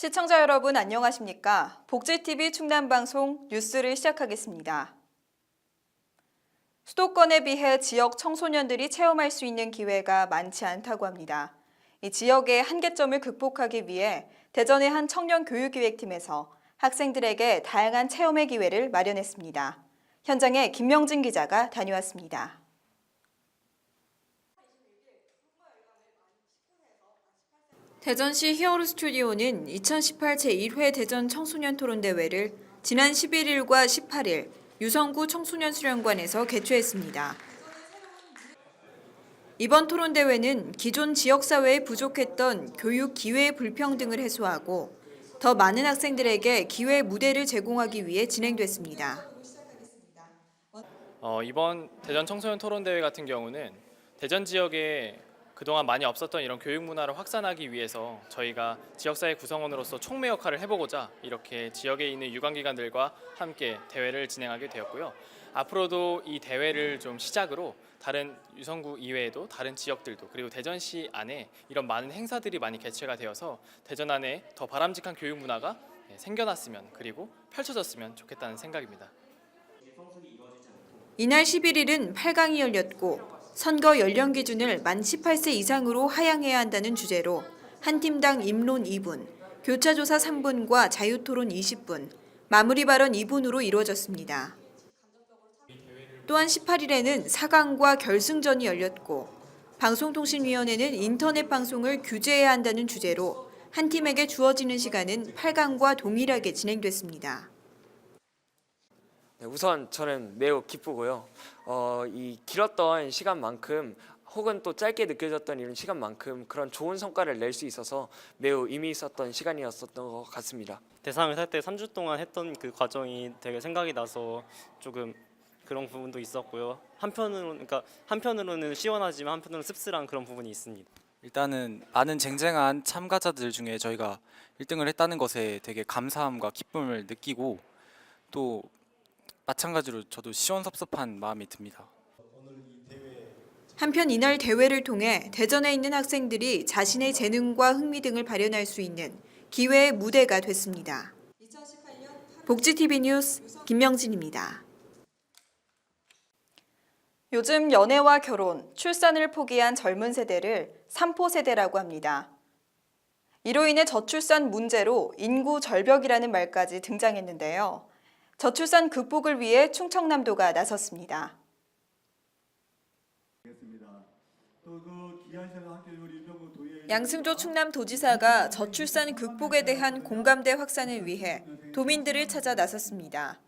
시청자 여러분 안녕하십니까? 복지TV 충남방송 뉴스를 시작하겠습니다. 수도권에 비해 지역 청소년들이 체험할 수 있는 기회가 많지 않다고 합니다. 이 지역의 한계점을 극복하기 위해 대전의 한 청년교육기획팀에서 학생들에게 다양한 체험의 기회를 마련했습니다. 현장에 김명진 기자가 다녀왔습니다. 대전시 히어로 스튜디오는 2018 제1회 대전 청소년 토론대회를 지난 11일과 18일 유성구 청소년 수련관에서 개최했습니다. 이번 토론대회는 기존 지역사회에 부족했던 교육 기회의 불평등을 해소하고 더 많은 학생들에게 기회 무대를 제공하기 위해 진행됐습니다. 이번 대전 청소년 토론대회 같은 경우는 대전 지역에 그동안 많이 없었던 이런 교육 문화를 확산하기 위해서 저희가 지역사회 구성원으로서 촉매 역할을 해보고자 이렇게 지역에 있는 유관기관들과 함께 대회를 진행하게 되었고요. 앞으로도 이 대회를 좀 시작으로 다른 유성구 이외에도 다른 지역들도 그리고 대전시 안에 이런 많은 행사들이 많이 개최가 되어서 대전 안에 더 바람직한 교육 문화가 생겨났으면 그리고 펼쳐졌으면 좋겠다는 생각입니다. 이날 11일은 8강이 열렸고 선거 연령 기준을 만 18세 이상으로 하향해야 한다는 주제로 한 팀당 입론 2분, 교차조사 3분과 자유토론 20분, 마무리 발언 2분으로 이루어졌습니다. 또한 18일에는 4강과 결승전이 열렸고 방송통신위원회는 인터넷 방송을 규제해야 한다는 주제로 한 팀에게 주어지는 시간은 8강과 동일하게 진행됐습니다. 우선 저는 매우 기쁘고요. 이 길었던 시간만큼 혹은 또 짧게 느껴졌던 이런 시간만큼 그런 좋은 성과를 낼 수 있어서 매우 의미 있었던 시간이었던 것 같습니다. 대상을 살 때 3주 동안 했던 그 과정이 되게 생각이 나서 조금 그런 부분도 있었고요. 한편으로는 시원하지만 한편으로는 씁쓸한 그런 부분이 있습니다. 일단은 많은 쟁쟁한 참가자들 중에 저희가 1등을 했다는 것에 되게 감사함과 기쁨을 느끼고 또 마찬가지로 저도 시원섭섭한 마음이 듭니다. 한편 이날 대회를 통해 대전에 있는 학생들이 자신의 재능과 흥미 등을 발현할 수 있는 기회의 무대가 됐습니다. 복지TV 뉴스 김명진입니다. 요즘 연애와 결혼, 출산을 포기한 젊은 세대를 삼포 세대라고 합니다. 이로 인해 저출산 문제로 인구 절벽이라는 말까지 등장했는데요. 저출산 극복을 위해 충청남도가 나섰습니다. 양승조 충남도지사가 저출산 극복에 대한 공감대 확산을 위해 도민들을 찾아 나섰습니다.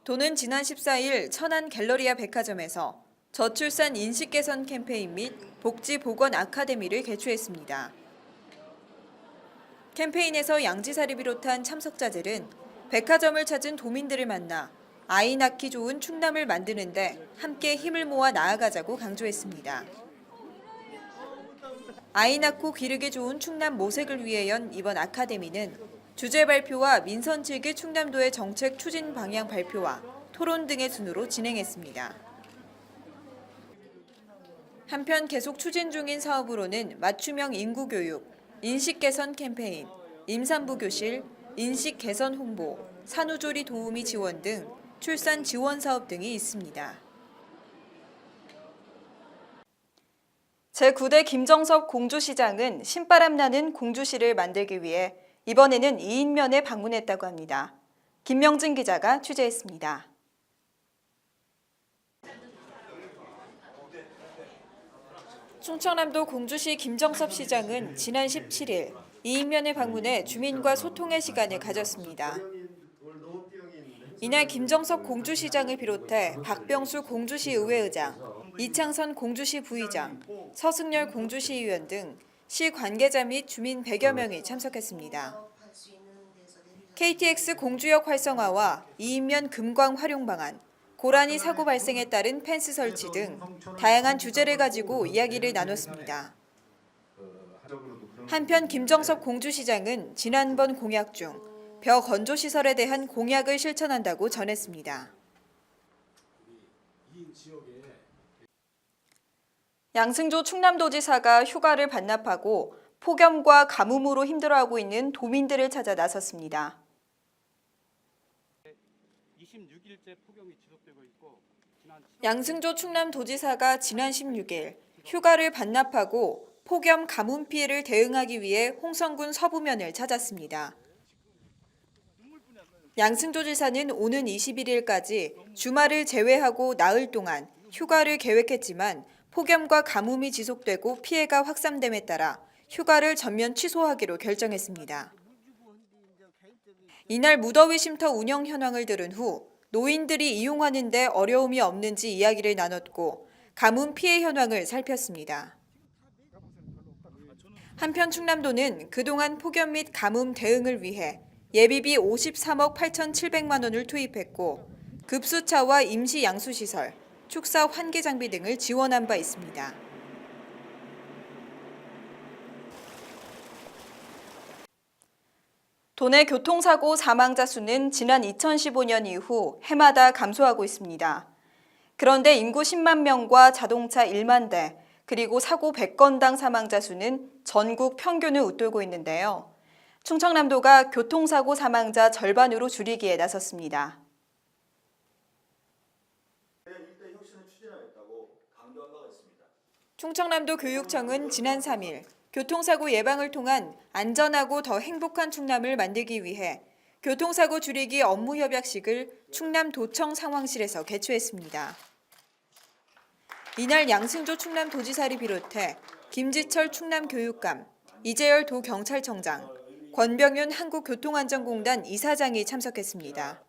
도는 지난 14일 천안 갤러리아 백화점에서 저출산 인식 개선 캠페인 및 복지 보건 아카데미를 개최했습니다. 캠페인에서 양지사를 비롯한 참석자들은 백화점을 찾은 도민들을 만나 아이 낳기 좋은 충남을 만드는데 함께 힘을 모아 나아가자고 강조했습니다. 아이 낳고 기르기 좋은 충남 모색을 위해 연 이번 아카데미는 주제 발표와 민선 측의 충남도의 정책 추진 방향 발표와 토론 등의 순으로 진행했습니다. 한편 계속 추진 중인 사업으로는 맞춤형 인구 교육, 인식 개선 캠페인, 임산부 교실, 인식 개선 홍보, 산후조리 도우미 지원 등 출산 지원 사업 등이 있습니다. 제9대 김정섭 공주시장은 신바람 나는 공주시를 만들기 위해 이번에는 이인면에 방문했다고 합니다. 김명진 기자가 취재했습니다. 충청남도 공주시 김정섭 시장은 지난 17일 이인면에 방문해 주민과 소통의 시간을 가졌습니다. 이날 김정섭 공주시장을 비롯해 박병수 공주시 의회의장, 이창선 공주시 부의장, 서승열 공주시의원 등 시 관계자 및 주민 100여 명이 참석했습니다. KTX 공주역 활성화와 이인면 금광 활용 방안, 고라니 사고 발생에 따른 펜스 설치 등 다양한 주제를 가지고 이야기를 나눴습니다. 한편 김정섭 공주시장은 지난번 공약 중 벼 건조시설에 대한 공약을 실천한다고 전했습니다. 양승조 충남도지사가 휴가를 반납하고 폭염과 가뭄으로 힘들어하고 있는 도민들을 찾아 나섰습니다. 26일째 폭염이 지속되고 있고 양승조 충남도지사가 지난 16일 휴가를 반납하고 폭염 가뭄 피해를 대응하기 위해 홍성군 서부면을 찾았습니다. 양승조 지사는 오는 21일까지 주말을 제외하고 나흘 동안 휴가를 계획했지만 폭염과 가뭄이 지속되고 피해가 확산됨에 따라 휴가를 전면 취소하기로 결정했습니다. 이날 무더위 쉼터 운영 현황을 들은 후 노인들이 이용하는 데 어려움이 없는지 이야기를 나눴고 가뭄 피해 현황을 살폈습니다. 한편 충남도는 그동안 폭염 및 가뭄 대응을 위해 예비비 53억 8,700만 원을 투입했고 급수차와 임시 양수시설, 축사 환기 장비 등을 지원한 바 있습니다. 도내 교통사고 사망자 수는 지난 2015년 이후 해마다 감소하고 있습니다. 그런데 인구 10만 명과 자동차 1만 대, 그리고 사고 100건당 사망자 수는 전국 평균을 웃돌고 있는데요. 충청남도가 교통사고 사망자 절반으로 줄이기에 나섰습니다. 충청남도 교육청은 지난 3일 교통사고 예방을 통한 안전하고 더 행복한 충남을 만들기 위해 교통사고 줄이기 업무 협약식을 충남도청 상황실에서 개최했습니다. 이날 양승조 충남도지사를 비롯해 김지철 충남교육감, 이재열 도경찰청장, 권병윤 한국교통안전공단 이사장이 참석했습니다.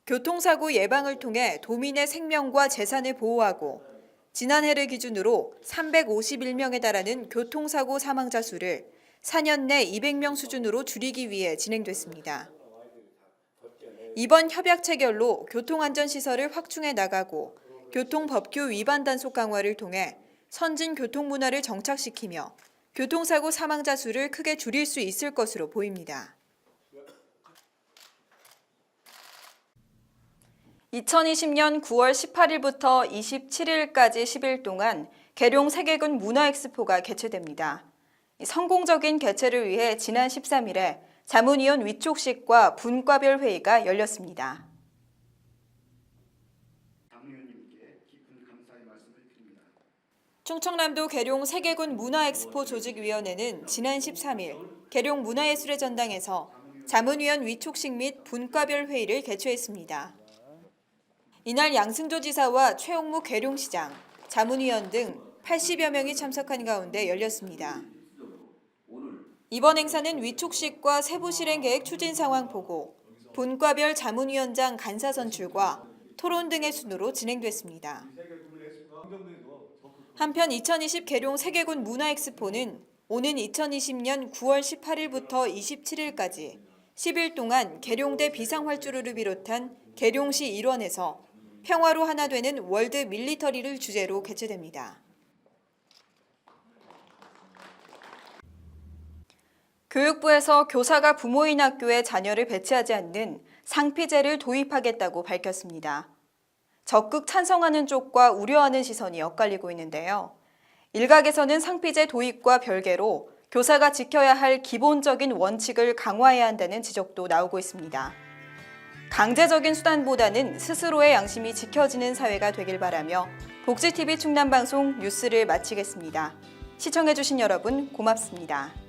교통사고 예방을 통해 도민의 생명과 재산을 보호하고 지난해를 기준으로 351명에 달하는 교통사고 사망자 수를 4년 내 200명 수준으로 줄이기 위해 진행됐습니다. 이번 협약 체결로 교통안전시설을 확충해 나가고 교통법규 위반 단속 강화를 통해 선진 교통문화를 정착시키며 교통사고 사망자 수를 크게 줄일 수 있을 것으로 보입니다. 2020년 9월 18일부터 27일까지 10일 동안 계룡 세계군 문화엑스포가 개최됩니다. 성공적인 개최를 위해 지난 13일에 자문위원 위촉식과 분과별 회의가 열렸습니다. 충청남도 계룡 세계군 문화엑스포 조직위원회는 지난 13일 계룡 문화예술의 전당에서 자문위원 위촉식 및 분과별 회의를 개최했습니다. 이날 양승조 지사와 최홍무 계룡시장, 자문위원 등 80여 명이 참석한 가운데 열렸습니다. 이번 행사는 위촉식과 세부 실행 계획 추진 상황 보고, 분과별 자문위원장 간사 선출과 토론 등의 순으로 진행됐습니다. 한편 2020 계룡 세계군 문화엑스포는 오는 2020년 9월 18일부터 27일까지 10일 동안 계룡대 비상활주로를 비롯한 계룡시 일원에서 평화로 하나 되는 월드 밀리터리를 주제로 개최됩니다. 교육부에서 교사가 부모인 학교에 자녀를 배치하지 않는 상피제를 도입하겠다고 밝혔습니다. 적극 찬성하는 쪽과 우려하는 시선이 엇갈리고 있는데요. 일각에서는 상피제 도입과 별개로 교사가 지켜야 할 기본적인 원칙을 강화해야 한다는 지적도 나오고 있습니다. 강제적인 수단보다는 스스로의 양심이 지켜지는 사회가 되길 바라며 복지TV 충남방송 뉴스를 마치겠습니다. 시청해주신 여러분 고맙습니다.